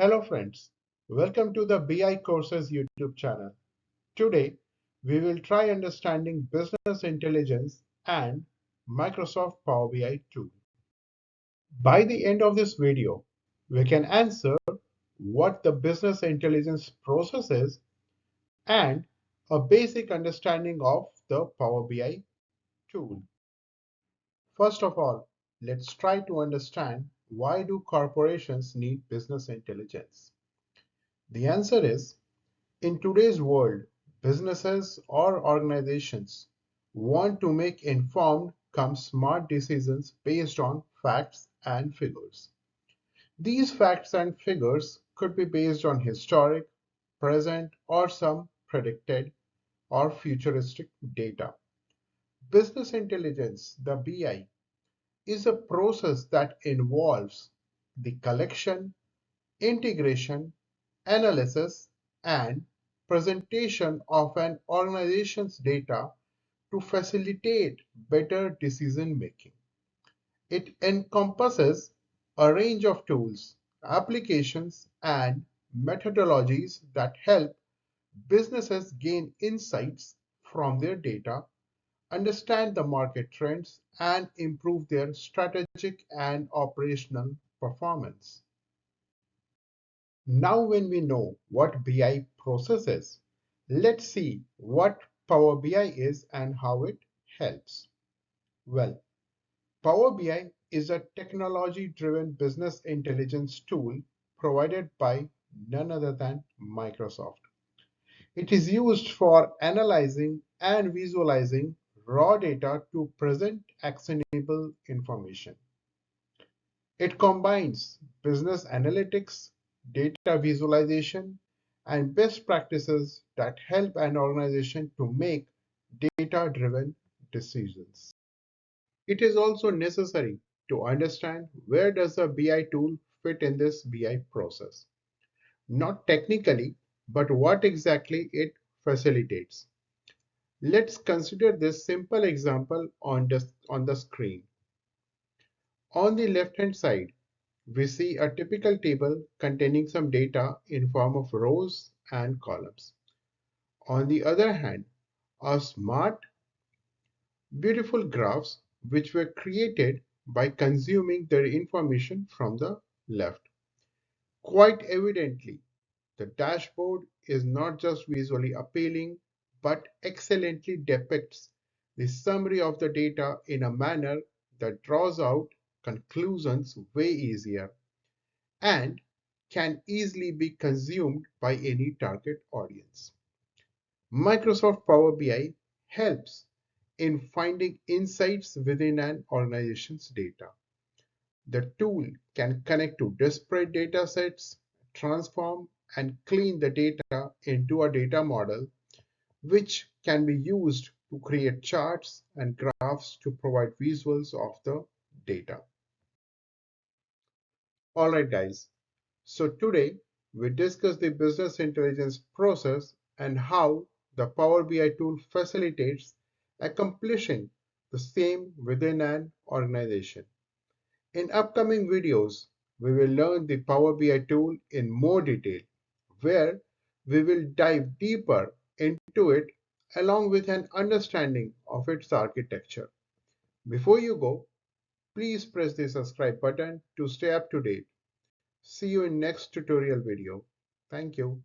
Hello friends, welcome to the BI Courses YouTube channel. Today, we will try understanding business intelligence and Microsoft Power BI tool. By the end of this video, we can answer what the business intelligence process is and a basic understanding of the Power BI tool. First of all, let's try to understand why do corporations need business intelligence? The answer is in today's world, businesses or organizations want to make informed, come smart decisions based on facts and figures. These facts and figures could be based on historic, present, or some predicted or futuristic data. Business intelligence, the BI, is a process that involves the collection, integration, analysis, and presentation of an organization's data to facilitate better decision making. It encompasses a range of tools, applications, and methodologies that help businesses gain insights from their data, understand the market trends, and improve their strategic and operational performance. Now when we know what BI process is, let's see what Power BI is and how it helps. Well, Power BI is a technology-driven business intelligence tool provided by none other than Microsoft. It is used for analyzing and visualizing raw data to present actionable information. It combines business analytics, data visualization, and best practices that help an organization to make data-driven decisions. It is also necessary to understand where does a BI tool fit in this BI process. Not technically, but what exactly it facilitates. Let's consider this simple example on the screen. On the left-hand side, we see a typical table containing some data in form of rows and columns. On the other hand, are smart, beautiful graphs which were created by consuming the information from the left. Quite evidently, the dashboard is not just visually appealing, but excellently depicts the summary of the data in a manner that draws out conclusions way easier and can easily be consumed by any target audience. Microsoft Power BI helps in finding insights within an organization's data. The tool can connect to disparate data sets, transform and clean the data into a data model, which can be used to create charts and graphs to provide visuals of the data. Alright guys, so today we discuss the business intelligence process and how the Power BI tool facilitates accomplishing the same within an organization. In upcoming videos, we will learn the Power BI tool in more detail, where we will dive deeper into it along with an understanding of its architecture. Before you go, please press the subscribe button to stay up to date. See you in next tutorial video. Thank you.